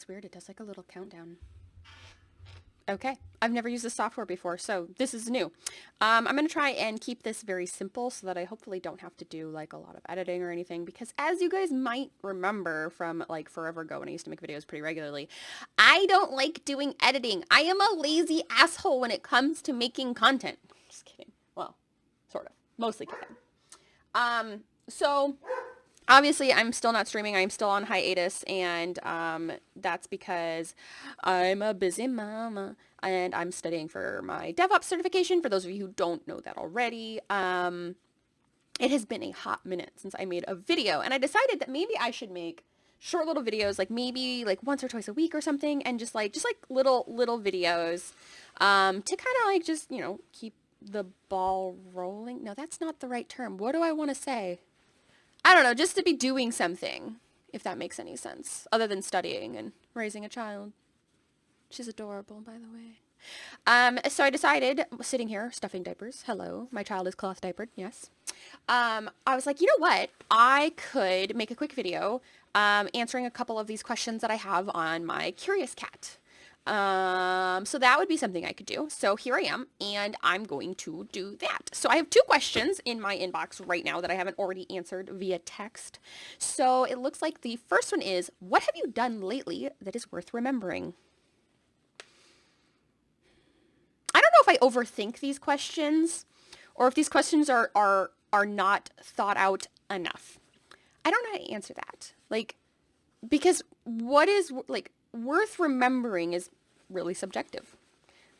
weird. It does like a little countdown. Okay, I've never used this software before, so this is new. I'm going to try and keep this very simple so that I hopefully don't have to do like a lot of editing or anything, because as you guys might remember from like forever ago when I used to make videos pretty regularly, I don't like doing editing. I am a lazy asshole when it comes to making content. Just kidding. Well, sort of. Mostly kidding. So obviously, I'm still not streaming. I'm still on hiatus, and that's because I'm a busy mama, and I'm studying for my DevOps certification. For those of you who don't know that already, it has been a hot minute since I made a video, and I decided that maybe I should make short little videos, like maybe like once or twice a week or something, and just like little videos, to kind of like just, you know, keep the ball rolling. No, that's not the right term. What do I want to say? I don't know, just to be doing something, if that makes any sense, other than studying and raising a child. She's adorable, by the way. So I decided, sitting here, stuffing diapers, hello, my child is cloth diapered, yes. I was like, you know what, I could make a quick video, answering a couple of these questions that I have on my Curious Cat. So that would be something I could do. So here I am, and I'm going to do that. So I have 2 questions in my inbox right now that I haven't already answered via text. So it looks like the first one is, what have you done lately that is worth remembering? I don't know if I overthink these questions, or if these questions are not thought out enough. I don't know how to answer that. Like, because what is, like, worth remembering is really subjective.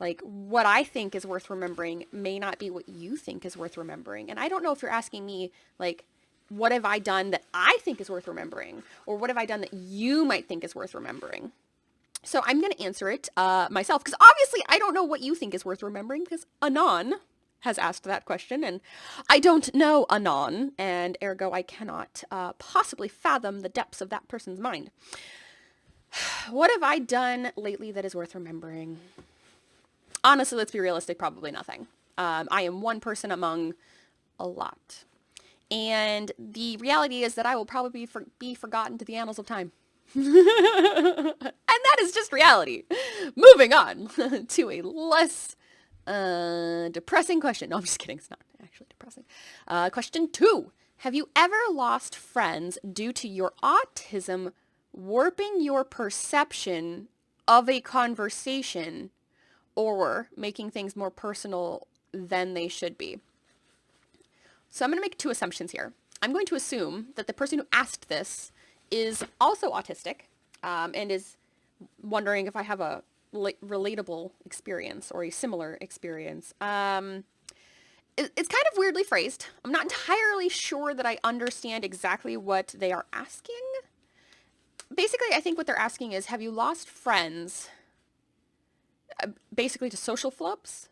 Like, what I think is worth remembering may not be what you think is worth remembering. And I don't know if you're asking me, like, what have I done that I think is worth remembering? Or what have I done that you might think is worth remembering? So I'm going to answer it myself, because obviously I don't know what you think is worth remembering, because Anon has asked that question, and I don't know Anon, and ergo I cannot possibly fathom the depths of that person's mind. What have I done lately that is worth remembering? Honestly, let's be realistic, probably nothing. I am one person among a lot. And the reality is that I will probably be forgotten to the annals of time. And that is just reality. Moving on to a less depressing question. No, I'm just kidding. It's not actually depressing. Question 2. Have you ever lost friends due to your autism warping your perception of a conversation or making things more personal than they should be? So I'm going to make 2 assumptions here. I'm going to assume that the person who asked this is also autistic, and is wondering if I have a relatable experience or a similar experience. It's kind of weirdly phrased. I'm not entirely sure that I understand exactly what they are asking. Basically, I think what they're asking is, have you lost friends, basically to social flubs,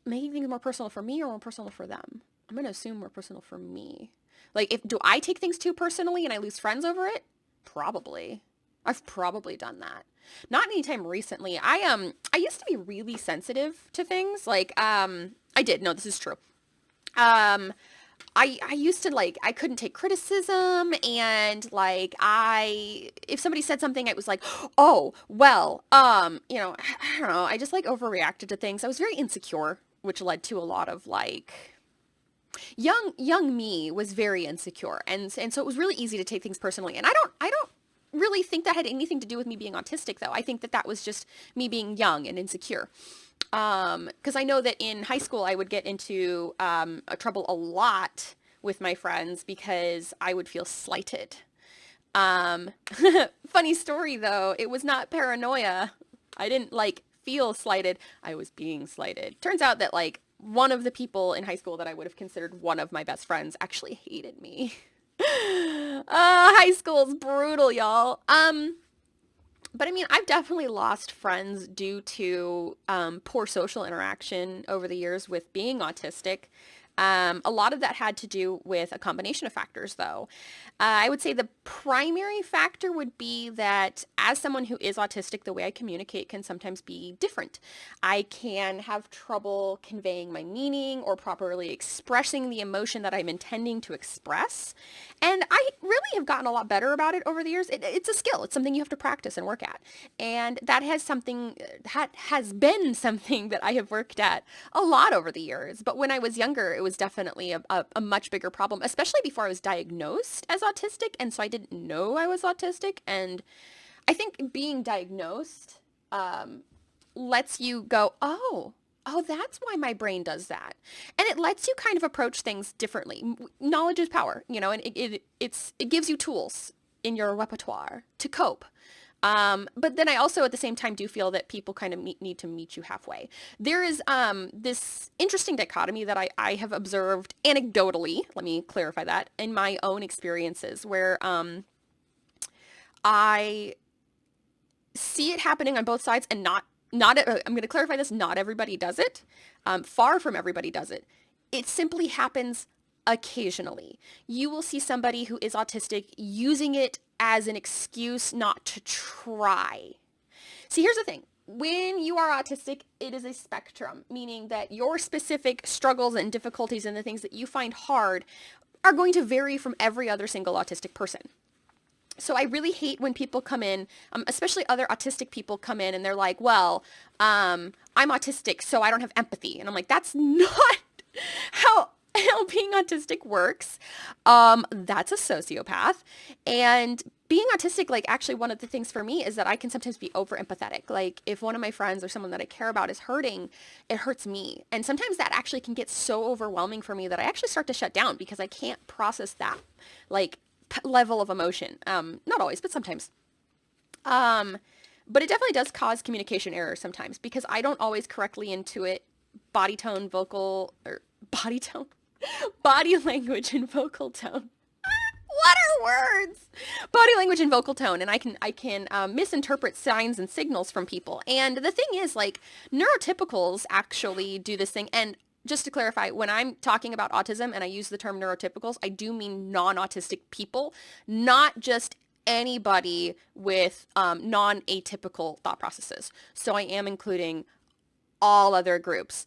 making things more personal for me or more personal for them? I'm going to assume more personal for me. Like, do I take things too personally and I lose friends over it? Probably. I've probably done that. Not anytime recently. I used to be really sensitive to things. Like, I did. No, this is true. I used to, like, I couldn't take criticism, and like if somebody said something, it was like, oh, well, you know, I don't know. I just like overreacted to things. I was very insecure, which led to a lot of like, young me was very insecure, and so it was really easy to take things personally. And I don't really think that had anything to do with me being autistic, though. I think that was just me being young and insecure. Because I know that in high school I would get into trouble a lot with my friends because I would feel slighted. Funny story though, it was not paranoia. I didn't like feel slighted. I was being slighted. Turns out that like one of the people in high school that I would have considered one of my best friends actually hated me. High school's brutal, y'all. But I mean, I've definitely lost friends due to poor social interaction over the years with being autistic. A lot of that had to do with a combination of factors, though. I would say the primary factor would be that as someone who is autistic, the way I communicate can sometimes be different. I can have trouble conveying my meaning or properly expressing the emotion that I'm intending to express. And I really have gotten a lot better about it over the years. It's a skill. It's something you have to practice and work at. And that has been something that I have worked at a lot over the years. But when I was younger, it was definitely a much bigger problem, especially before I was diagnosed as autistic. And so I didn't know I was autistic. And I think being diagnosed lets you go, oh, that's why my brain does that. And it lets you kind of approach things differently. Knowledge is power, and it gives you tools in your repertoire to cope. But then I also at the same time do feel that people kind of need to meet you halfway. There is this interesting dichotomy that I have observed anecdotally, let me clarify that, in my own experiences where I see it happening on both sides and not I'm going to clarify this, not everybody does it. Far from everybody does it. It simply happens occasionally. You will see somebody who is autistic using it as an excuse not to try. See, here's the thing. When you are autistic, it is a spectrum, meaning that your specific struggles and difficulties and the things that you find hard are going to vary from every other single autistic person. So I really hate when people come in, especially other autistic people come in and they're like, well, I'm autistic, so I don't have empathy. And I'm like, that's not how being autistic works. That's a sociopath. And being autistic, like actually one of the things for me is that I can sometimes be over empathetic. Like if one of my friends or someone that I care about is hurting, it hurts me. And sometimes that actually can get so overwhelming for me that I actually start to shut down because I can't process that like level of emotion. Not always, but sometimes. But it definitely does cause communication errors sometimes because I don't always correctly intuit body tone, body language and vocal tone. What are words? Body language and vocal tone. And I can misinterpret signs and signals from people. And the thing is, like, neurotypicals actually do this thing. And just to clarify, when I'm talking about autism and I use the term neurotypicals, I do mean non-autistic people, not just anybody with non-atypical thought processes. So I am including all other groups.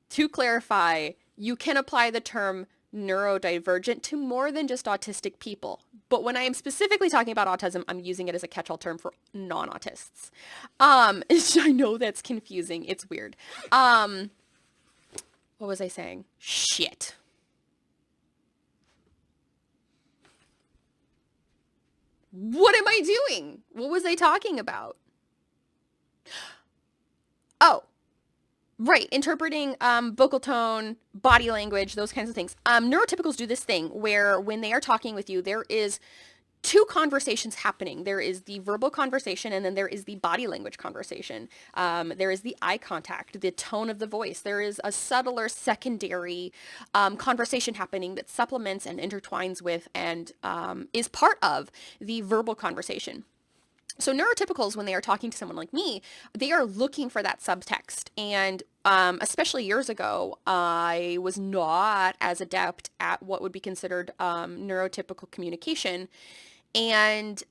To clarify, you can apply the term neurodivergent to more than just autistic people. But when I am specifically talking about autism, I'm using it as a catch-all term for non-autists. I know that's confusing. It's weird. What was I saying? Shit. What am I doing? What was I talking about? Oh, right. Interpreting vocal tone, body language, those kinds of things. Neurotypicals do this thing where when they are talking with you, there is two conversations happening. There is the verbal conversation and then there is the body language conversation. There is the eye contact, the tone of the voice. There is a subtler secondary conversation happening that supplements and intertwines with and is part of the verbal conversation. So neurotypicals, when they are talking to someone like me, they are looking for that subtext. And especially years ago, I was not as adept at what would be considered neurotypical communication. And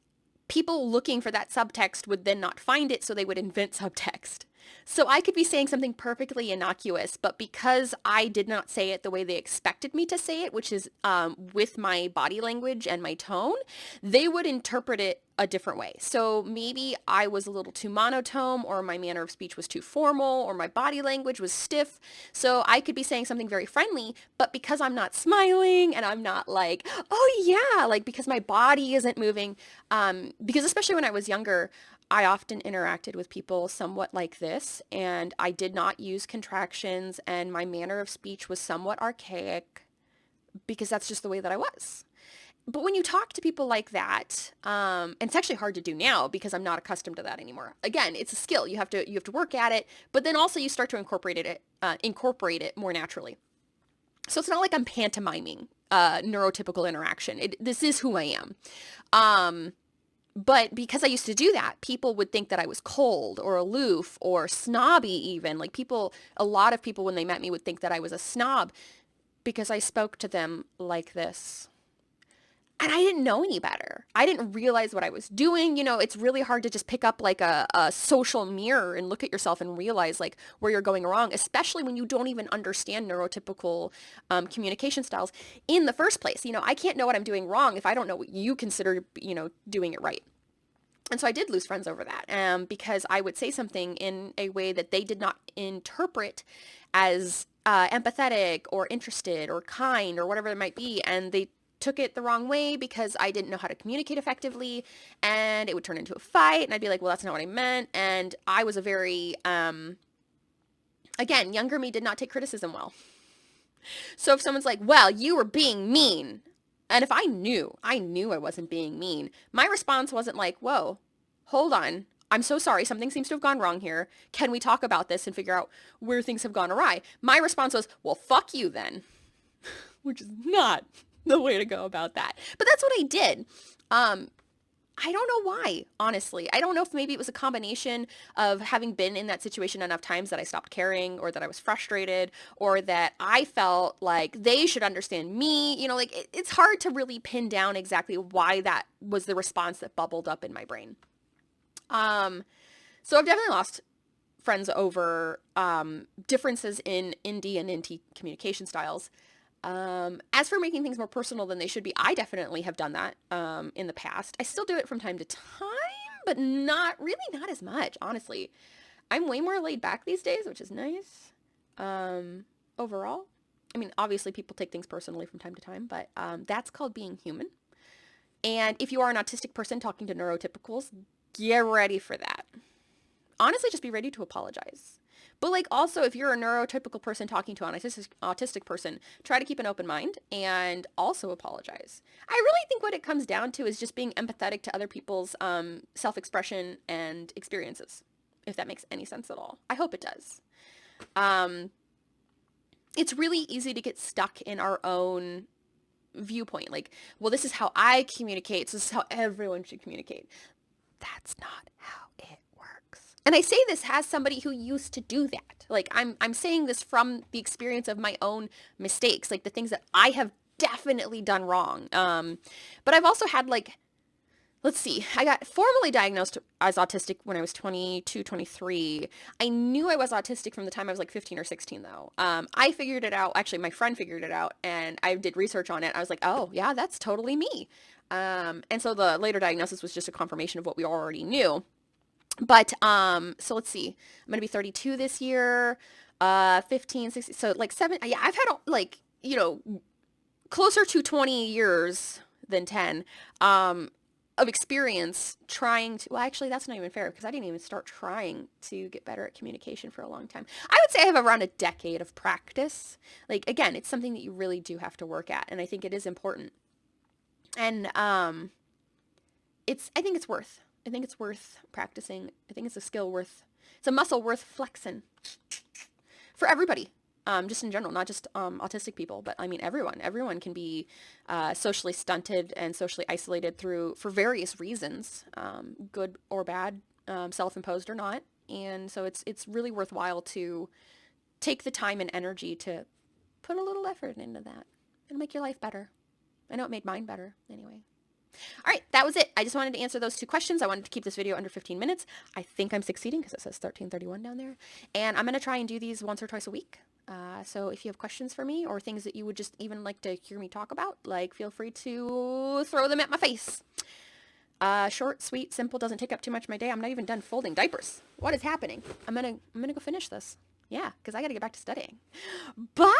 people looking for that subtext would then not find it, so they would invent subtext. So I could be saying something perfectly innocuous, but because I did not say it the way they expected me to say it, which is with my body language and my tone, they would interpret it a different way. So maybe I was a little too monotone, or my manner of speech was too formal, or my body language was stiff. So I could be saying something very friendly, but because I'm not smiling and I'm not like, oh yeah, like because my body isn't moving, because especially when I was younger, I often interacted with people somewhat like this, and I did not use contractions, and my manner of speech was somewhat archaic because that's just the way that I was. But when you talk to people like that, and it's actually hard to do now because I'm not accustomed to that anymore. Again, it's a skill. You have to work at it, but then also you start to incorporate it more naturally. So it's not like I'm pantomiming neurotypical interaction. This is who I am. But because I used to do that, people would think that I was cold or aloof or snobby even. Like a lot of people when they met me would think that I was a snob because I spoke to them like this. And I didn't know any better. I didn't realize what I was doing. You know, it's really hard to just pick up like a social mirror and look at yourself and realize like where you're going wrong, especially when you don't even understand neurotypical communication styles in the first place. You know, I can't know what I'm doing wrong if I don't know what you consider, you know, doing it right. And so I did lose friends over that because I would say something in a way that they did not interpret as empathetic or interested or kind or whatever it might be. And they took it the wrong way because I didn't know how to communicate effectively, and it would turn into a fight, and I'd be like, well, that's not what I meant. And I was a very, again, younger me did not take criticism well. So if someone's like, well, you were being mean, and if I knew I wasn't being mean, my response wasn't like, whoa, hold on. I'm so sorry. Something seems to have gone wrong here. Can we talk about this and figure out where things have gone awry? My response was, well, fuck you then, which is not the way to go about that. But that's what I did. I don't know why, honestly. I don't know if maybe it was a combination of having been in that situation enough times that I stopped caring, or that I was frustrated, or that I felt like they should understand me. You know, like it's hard to really pin down exactly why that was the response that bubbled up in my brain. So I've definitely lost friends over differences in indie and NT communication styles. As for making things more personal than they should be, I definitely have done that in the past. I still do it from time to time, but not as much, honestly. I'm way more laid back these days, which is nice. Overall, I mean, obviously people take things personally from time to time, but that's called being human. And if you are an autistic person talking to neurotypicals, get ready for that. Honestly, just be ready to apologize. But like also, if you're a neurotypical person talking to an autistic person, try to keep an open mind and also apologize. I really think what it comes down to is just being empathetic to other people's self-expression and experiences, if that makes any sense at all. I hope it does. It's really easy to get stuck in our own viewpoint. Like, well, this is how I communicate, so this is how everyone should communicate. That's not how it works. And I say this as somebody who used to do that. Like I'm saying this from the experience of my own mistakes, like the things that I have definitely done wrong. But I've also had like, let's see, I got formally diagnosed as autistic when I was 22, 23. I knew I was autistic from the time I was like 15 or 16 though. I figured it out. Actually, my friend figured it out and I did research on it. I was like, oh yeah, that's totally me. And so the later diagnosis was just a confirmation of what we already knew. But, so let's see, I'm going to be 32 this year, 15, 16, so like 7, yeah, I've had like, you know, closer to 20 years than 10, of experience trying to, well, actually that's not even fair because I didn't even start trying to get better at communication for a long time. I would say I have around a decade of practice. Like, again, it's something that you really do have to work at. And I think it is important. And, I think it's worth practicing. I think it's a skill it's a muscle worth flexing for everybody. Just in general, not just autistic people, but I mean everyone can be socially stunted and socially isolated for various reasons, good or bad, self-imposed or not. And so it's really worthwhile to take the time and energy to put a little effort into that. It'll make your life better. I know it made mine better anyway. All right, that was it. I just wanted to answer those 2 questions. I wanted to keep this video under 15 minutes. I think I'm succeeding because it says 13:31 down there. And I'm going to try and do these once or twice a week. So if you have questions for me or things that you would just even like to hear me talk about, like feel free to throw them at my face. Short, sweet, simple, doesn't take up too much of my day. I'm not even done folding diapers. What is happening? I'm going to go finish this. Yeah, because I got to get back to studying. Bye!